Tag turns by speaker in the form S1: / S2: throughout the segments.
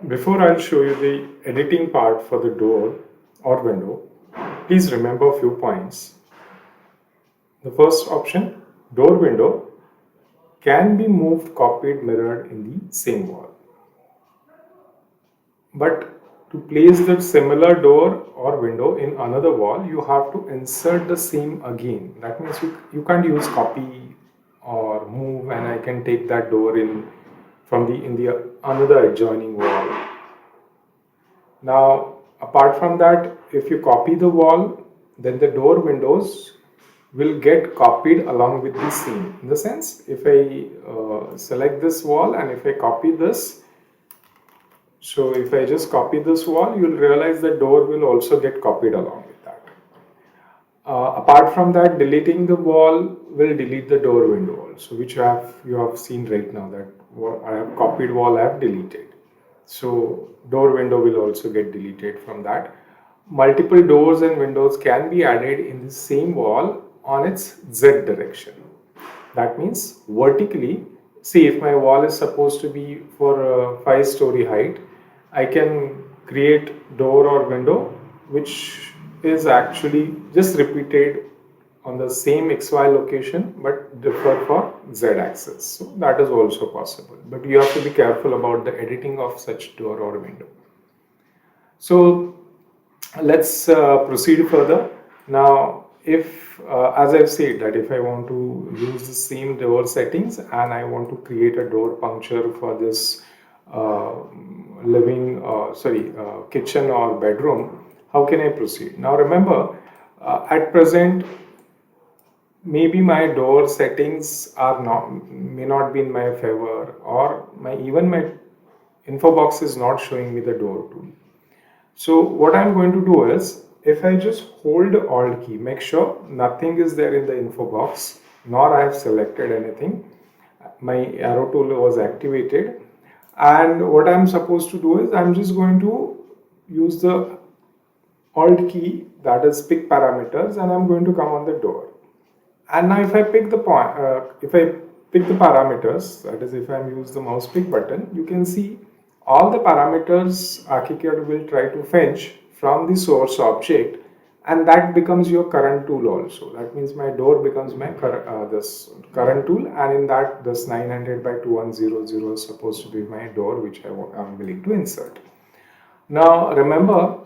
S1: Before I'll show you the editing part for the door or window, please remember a few points. The first option, door window, can be moved, copied, mirrored in the same wall. But to place the similar door or window in another wall, you have to insert the same again. That means you can't use copy or move and I can take that door in from the in the another adjoining wall. Now, apart from that, if you copy the wall, then the door windows will get copied along with the scene. In the sense, if I select this wall and if I copy this, so if I just copy this wall, you'll realize the door will also get copied along with that. Apart from that, deleting the wall will delete the door window also, which you have seen right now that what I have copied wall I have deleted. So door window will also get deleted from that. Multiple doors and windows can be added in the same wall on its Z direction. That means vertically, see if my wall is supposed to be for a 5-story height, I can create door or window which is actually just repeated on the same XY location but differ for Z axis. So that is also possible. But you have to be careful about the editing of such door or window. So let's proceed further. Now, if as I've said that if I want to use the same door settings and I want to create a door puncture for this uh, kitchen or bedroom, how can I proceed? Now remember, at present, maybe my door settings are not may not be in my favor, or my info box is not showing me the door tool. So what I'm going to do is, if I just hold Alt key, make sure nothing is there in the info box, nor I have selected anything. My arrow tool was activated. And what I'm supposed to do is, I'm just going to use the Alt key, that is pick parameters, and I'm going to come on the door. And now if I pick the point, if I pick the parameters, that is if I use the mouse pick button, you can see all the parameters ArchiCAD will try to fetch from the source object, and that becomes your current tool also. That means my door becomes my this current tool, and in that this 900 by 2100 is supposed to be my door which I'm willing to insert. Now remember,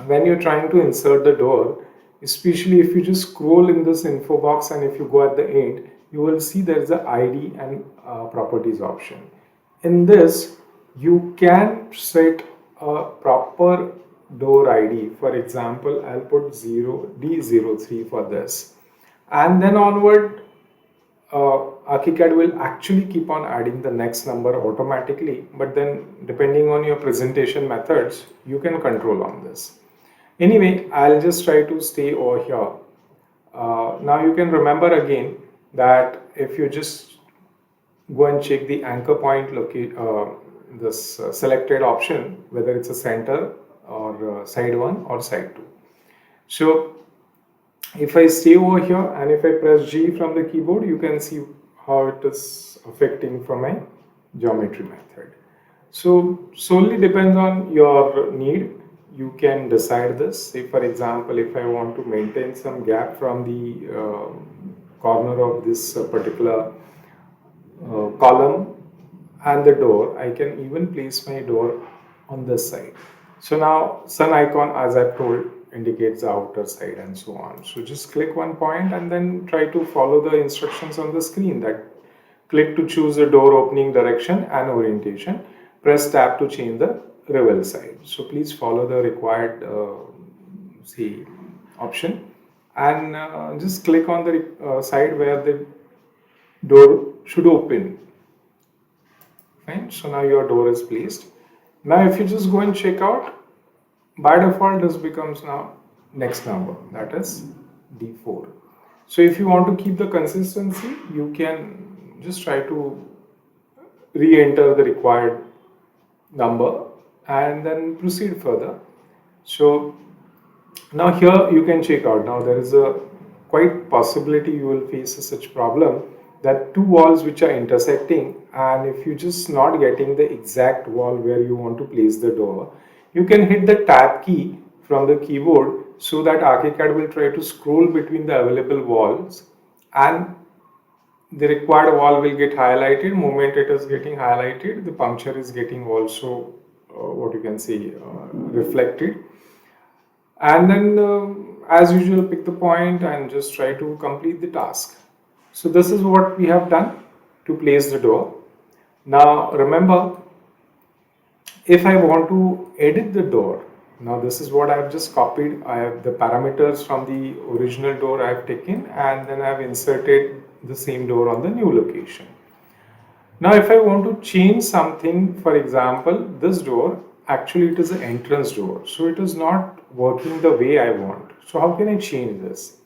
S1: when you're trying to insert the door, especially if you just scroll in this info box and if you go at the end, you will see there is a ID and properties option. In this, you can set a proper door ID. For example, I'll put 0 D03 for this, and then onward ArchiCAD will actually keep on adding the next number automatically, but then depending on your presentation methods, you can control on this. Anyway, I'll just try to stay over here. Now you can remember again that if you just go and check the anchor point this selected option, whether it's a center or side 1 or side 2. So if I stay over here and if I press G from the keyboard, you can see how it is affecting from my geometry method. So solely depends on your need. You can decide this. Say for example, if I want to maintain some gap from the corner of this particular column and the door, I can even place my door on this side. So now sun icon, as I've told, indicates the outer side and so on. So just click one point and then try to follow the instructions on the screen. That click to choose the door opening direction and orientation. Press tab to change the reveal side. So please follow the required option and just click on the side where the door should open. Fine. So now your door is placed. Now if you just go and check out, by default this becomes now next number, that is D4. So if you want to keep the consistency, you can just try to re-enter the required number and then proceed further. So now here you can check out. Now there is a quite possibility you will face such problem that two walls which are intersecting, and if you're just not getting the exact wall where you want to place the door, you can hit the tab key from the keyboard so that ArchiCAD will try to scroll between the available walls, and the required wall will get highlighted. Moment it is getting highlighted, the puncture is getting also what you can say reflected, and then as usual pick the point and just try to complete the task. So this is what we have done to place the door. Now remember, if I want to edit the door, now this is what I have just copied. I have the parameters from the original door I have taken, and then I have inserted the same door on the new location. Now, if I want to change something, for example, this door, actually it is an entrance door. So it is not working the way I want. So how can I change this?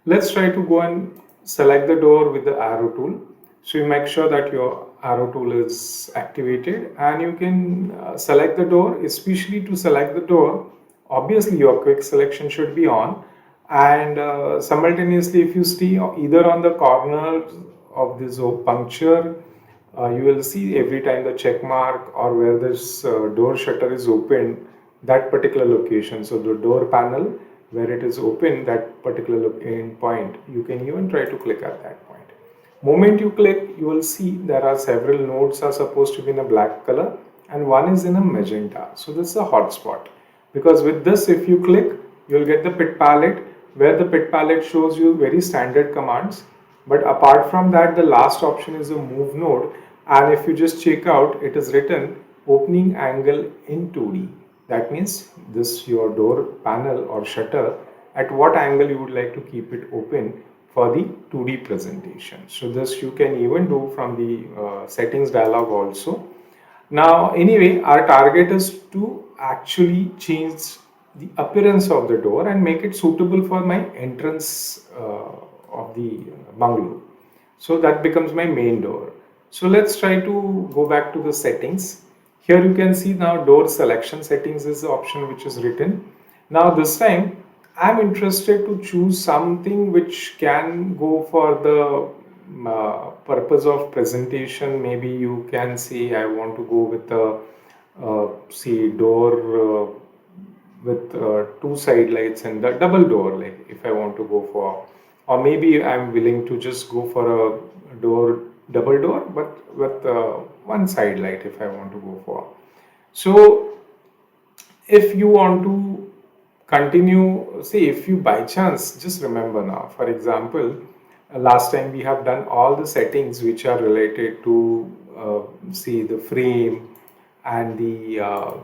S1: Let's try to go and select the door with the arrow tool. So you make sure that your arrow tool is activated, and you can select the door. Especially to select the door, obviously your quick selection should be on, and simultaneously if you stay either on the corner of this puncture, you will see every time the check mark or where this door shutter is open, that particular location. So the door panel where it is open, that particular end point, you can even try to click at that point. Moment you click, you will see there are several nodes are supposed to be in a black color and one is in a magenta. So this is a hotspot, because with this, if you click, you'll get the pit palette, where the pit palette shows you very standard commands. But apart from that, the last option is a move node, and if you just check out, it is written opening angle in 2D. That means this your door panel or shutter, at what angle you would like to keep it open for the 2D presentation. So this you can even do from the settings dialog also. Now anyway, our target is to actually change the appearance of the door and make it suitable for my entrance of the bungalow. So that becomes my main door. So let's try to go back to the settings. Here you can see now door selection settings is the option which is written. Now this time I'm interested to choose something which can go for the purpose of presentation. Maybe you can say I want to go with a see door with two side lights and the double door, like if I want to go for, or maybe I'm willing to just go for a door double door but with one side light if I want to go for. So if you want to continue, see, if you by chance, just remember now, for example, last time we have done all the settings which are related to see the frame and the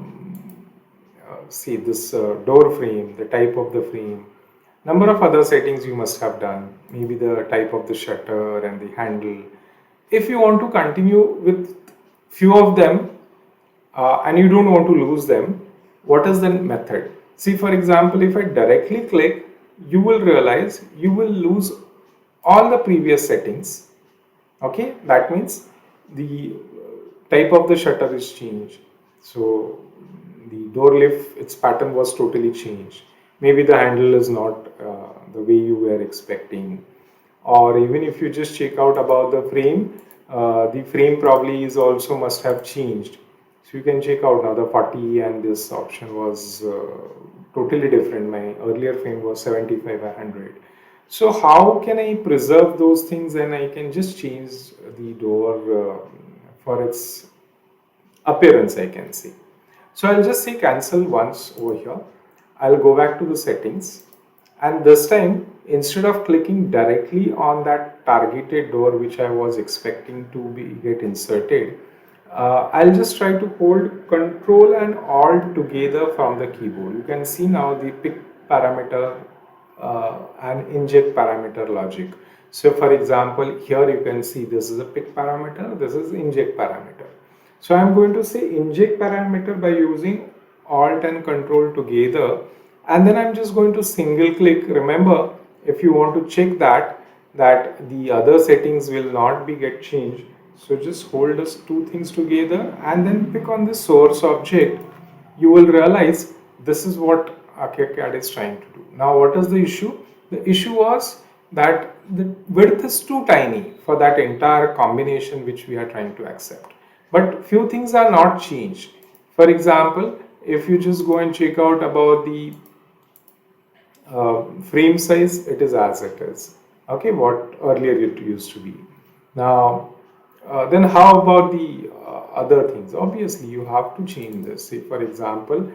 S1: see this door frame, the type of the frame, number of other settings you must have done, maybe the type of the shutter and the handle. If you want to continue with few of them and you don't want to lose them, what is the method? See, for example, if I directly click, you will realize you will lose all the previous settings. Okay, that means the type of the shutter is changed. So the door lift, its pattern was totally changed. Maybe the handle is not the way you were expecting, or even if you just check out about the frame probably is also must have changed. So you can check out now the 40 and this option was totally different. My earlier frame was 75 100. So how can I preserve those things and I can just change the door for its appearance, I can say. So I'll just say cancel once over here. I'll go back to the settings, and this time instead of clicking directly on that targeted door which I was expecting to be get inserted, I'll just try to hold Control and Alt together from the keyboard. You can see now the pick parameter and inject parameter logic. So for example, here you can see this is a pick parameter, this is inject parameter. So I'm going to say inject parameter by using Alt and Control together, and then I'm just going to single click. Remember, if you want to check that the other settings will not be get changed, so just hold those two things together and then pick on the source object. You will realize this is what ArchiCAD is trying to do. Now what is the issue? The issue was that the width is too tiny for that entire combination which we are trying to accept. But few things are not changed. For example, if you just go and check out about the frame size, it is as it is. Okay, what earlier it used to be. Now, then how about the other things? Obviously, you have to change this. Say, for example,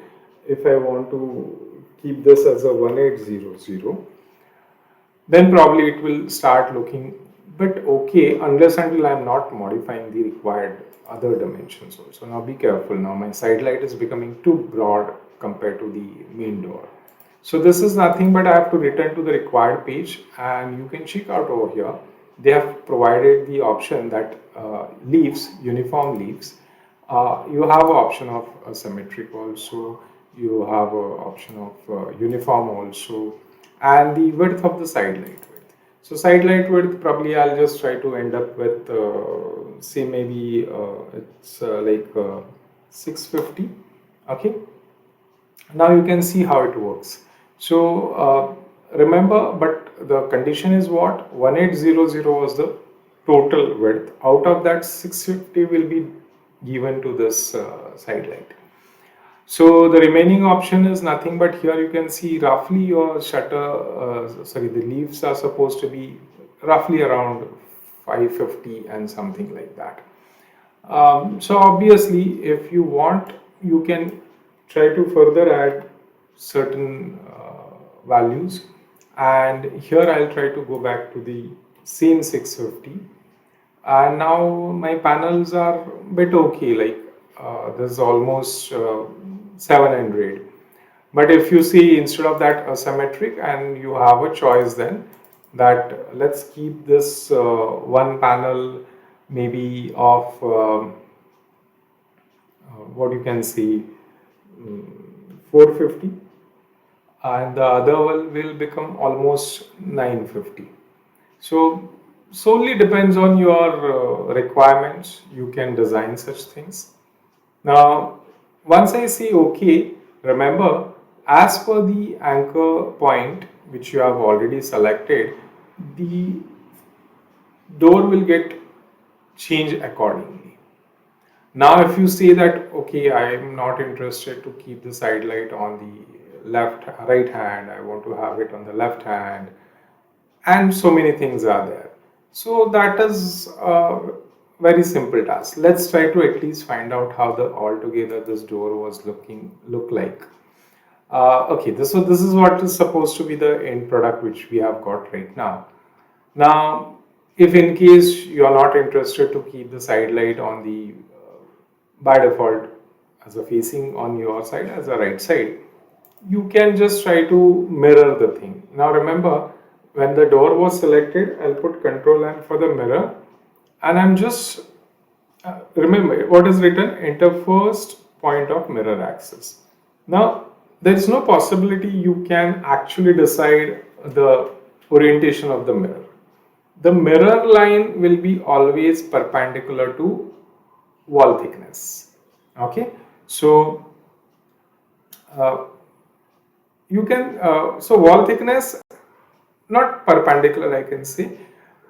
S1: if I want to keep this as a 1800, then probably it will start looking bit okay unless until I'm not modifying the required other dimensions also. Now be careful. Now my side light is becoming too broad compared to the main door. So this is nothing but I have to return to the required page, and you can check out over here. They have provided the option that leaves, uniform leaves. You have an option of symmetric also. You have an option of uniform also, and the width of the side light width. So side light width probably I'll just try to end up with say maybe it's like 650. Okay, now you can see how it works. So remember, but the condition is what 1800 was the total width. Out of that, 650 will be given to this side light. So the remaining option is nothing but here you can see roughly your shutter, sorry, the leaves are supposed to be roughly around 550 and something like that. So obviously, if you want, you can try to further add certain values. And here I'll try to go back to the same 650. And now my panels are a bit okay, like this is almost 700. But if you see instead of that asymmetric, and you have a choice then that let's keep this one panel maybe of what you can see 450, and the other one will become almost 950. So solely depends on your requirements. You can design such things. Now, once I say OK, remember, as per the anchor point which you have already selected, the door will get changed accordingly. Now, if you say that, okay, I am not interested to keep the side light on the right hand, I want to have it on the left hand, and so many things are there. So that is a very simple task. Let's try to at least find out how the altogether this door was look like. Okay, this is what is supposed to be the end product which we have got right now. Now, if in case you are not interested to keep the side light on the by default as a facing on your side as a right side, you can just try to mirror the thing. Now remember, when the door was selected, I'll put control N for the mirror, and I'm just remember what is written, enter first point of mirror axis. Now there is no possibility you can actually decide the orientation of the mirror. The mirror line will be always perpendicular to wall thickness. Okay, so uh, you can so wall thickness not perpendicular, I can say.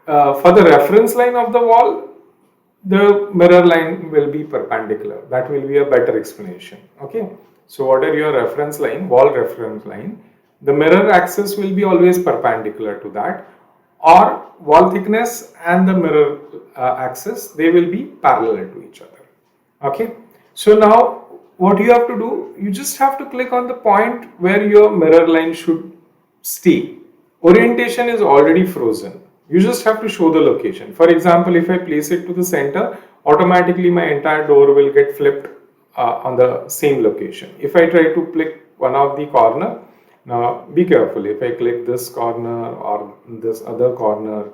S1: For the reference line of the wall, the mirror line will be perpendicular. That will be a better explanation. Okay. So what are your reference line, wall reference line? The mirror axis will be always perpendicular to that, or wall thickness and the mirror axis, they will be parallel to each other. Okay. So now what you have to do, you just have to click on the point where your mirror line should stay. Orientation is already frozen. You just have to show the location. For example, if I place it to the center, automatically my entire door will get flipped on the same location. If I try to click one of the corner, now be careful, if I click this corner or this other corner,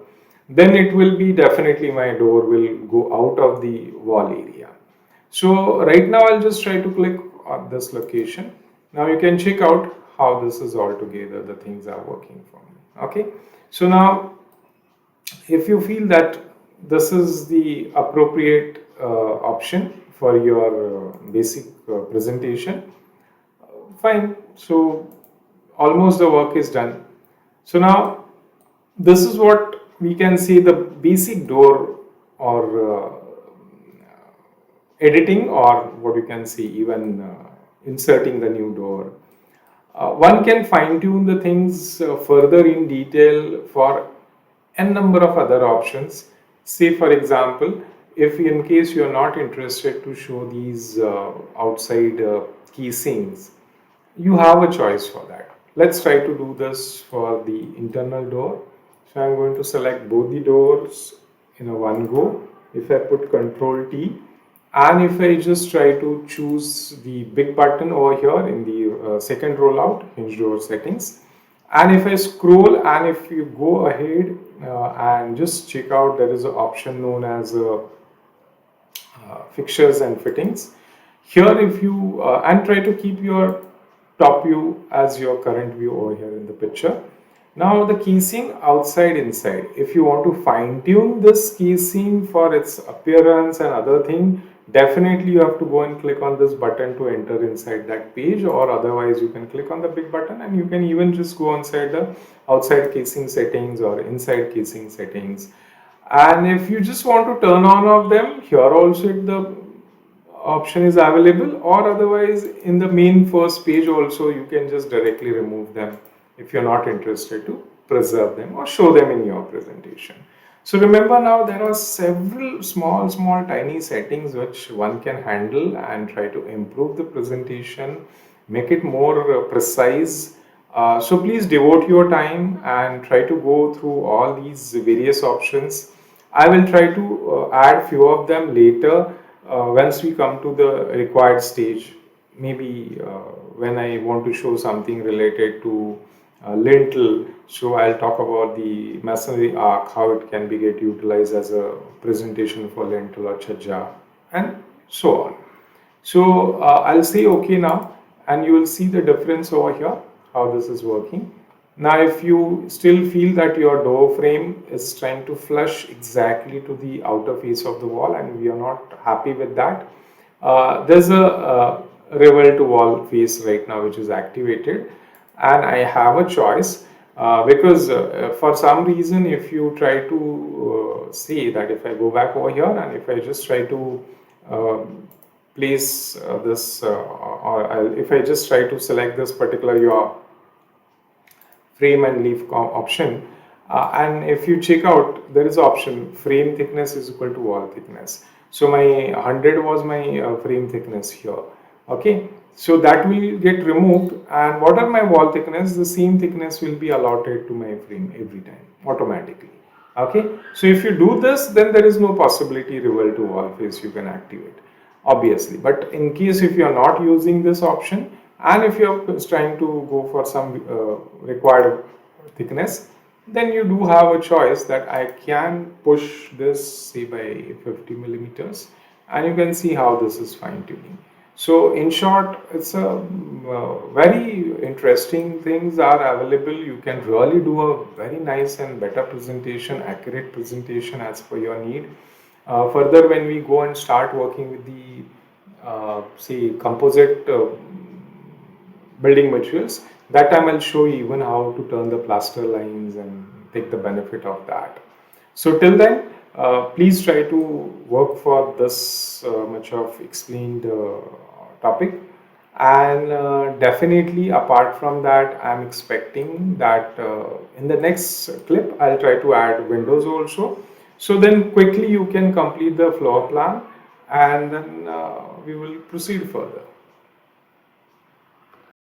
S1: then it will be definitely my door will go out of the wall area. So right now I'll just try to click on this location. Now you can check out how this is all together, the things are working for me. Okay, so now if you feel that this is the appropriate option for your basic presentation, fine. So almost the work is done. So now This is what we can see the basic door or editing, or what you can see even inserting the new door. One can fine tune the things further in detail for n number of other options. Say, for example, if in case you are not interested to show these outside key scenes, you have a choice for that. Let's try to do this for the internal door. So I'm going to select both the doors in a one go. If I put Control T, and if I just try to choose the big button over here in the second rollout, Hinge door settings, and if I scroll and if you go ahead and just check out, there is an option known as fixtures and fittings. Here, if you and try to keep your top view as your current view over here in the picture. Now the casing outside inside. If you want to fine tune this casing for its appearance and other thing, definitely you have to go and click on this button to enter inside that page, or otherwise you can click on the big button and you can even just go inside the outside casing settings or inside casing settings. And if you just want to turn on of them, here also the option is available, or otherwise in the main first page also you can just directly remove them if you're not interested to preserve them or show them in your presentation. So remember, now there are several small tiny settings which one can handle and try to improve the presentation, make it more precise. So please devote your time and try to go through all these various options. I will try to add few of them later once we come to the required stage. Maybe when I want to show something related to lintel, so I'll talk about the masonry arc, how it can be get utilized as a presentation for lintel or chajja, and so on. So I'll say OK now, and you will see the difference over here, how this is working. Now, if you still feel that your door frame is trying to flush exactly to the outer face of the wall and we are not happy with that, there's a revel to wall face right now which is activated, and I have a choice because for some reason, if you try to see that, if I go back over here and if I just try to uh, place this or if I just try to select this particular your frame and leaf option, and if you check out, there is option frame thickness is equal to wall thickness. So my 100 was my frame thickness here. Okay, so that will get removed, and what are my wall thickness, the same thickness will be allotted to my frame every time automatically. Okay, so if you do this, then there is no possibility revel to wall face you can activate, obviously. But in case if you are not using this option, and if you are trying to go for some required thickness, then you do have a choice that I can push this say by 50 millimeters, and you can see how this is fine tuning. So in short, it's a very interesting things are available. You can really do a very nice and better presentation, accurate presentation as per your need. Further, when we go and start working with the say composite building materials, that time I'll show you even how to turn the plaster lines and take the benefit of that. So till then, please try to work for this much of explained topic, and definitely apart from that, I'm expecting that in the next clip I'll try to add windows also, so then quickly you can complete the floor plan, and then we will proceed further.